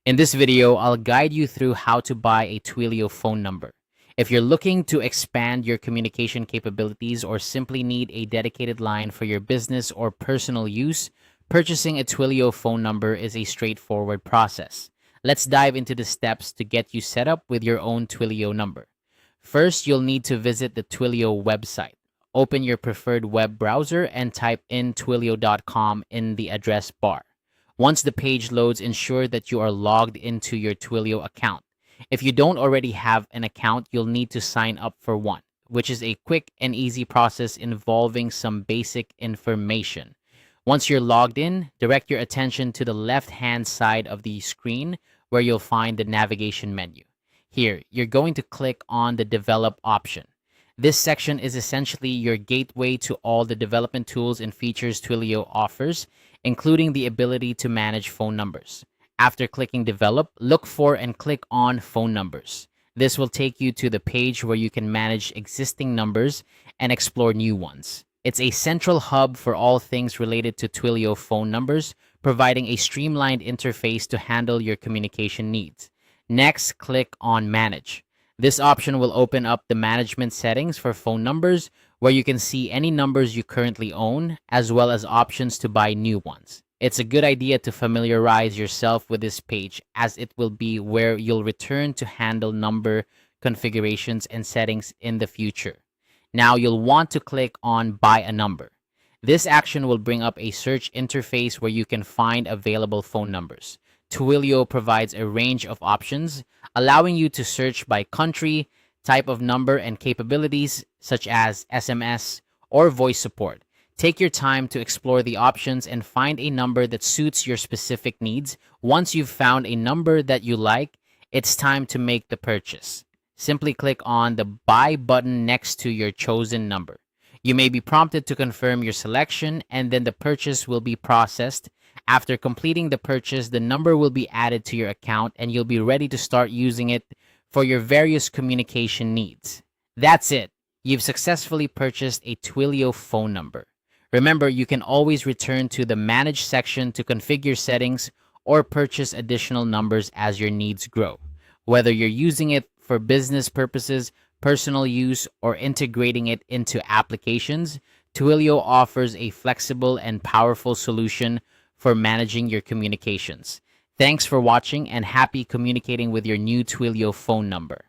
In this video, I'll guide you through how to buy a Twilio phone number. If you're looking to expand your communication capabilities or simply need a dedicated line for your business or personal use, purchasing a Twilio phone number is a straightforward process. Let's dive into the steps to get you set up with your own Twilio number. First, you'll need to visit the Twilio website. Open your preferred web browser and type in twilio.com in the address bar. Once the page loads, ensure that you are logged into your Twilio account. If you don't already have an account, you'll need to sign up for one, which is a quick and easy process involving some basic information. Once you're logged in, direct your attention to the left-hand side of the screen where you'll find the navigation menu. Here, you're going to click on the Develop option. This section is essentially your gateway to all the development tools and features Twilio offers, including the ability to manage phone numbers. After clicking Develop, look for and click on Phone Numbers. This will take you to the page where you can manage existing numbers and explore new ones. It's a central hub for all things related to Twilio phone numbers, providing a streamlined interface to handle your communication needs. Next, click on Manage. This option will open up the management settings for phone numbers, where you can see any numbers you currently own, as well as options to buy new ones. It's a good idea to familiarize yourself with this page, as it will be where you'll return to handle number configurations and settings in the future. Now you'll want to click on Buy a Number. This action will bring up a search interface where you can find available phone numbers. Twilio provides a range of options, allowing you to search by country, type of number, and capabilities such as SMS or voice support. Take your time to explore the options and find a number that suits your specific needs. Once you've found a number that you like, it's time to make the purchase. Simply click on the Buy button next to your chosen number. You may be prompted to confirm your selection, and then the purchase will be processed. After completing the purchase, the number will be added to your account and you'll be ready to start using it for your various communication needs. That's it. You've successfully purchased a Twilio phone number. Remember, you can always return to the Manage section to configure settings or purchase additional numbers as your needs grow. Whether you're using it for business purposes, personal use, or integrating it into applications, Twilio offers a flexible and powerful solution for managing your communications. Thanks for watching and happy communicating with your new Twilio phone number.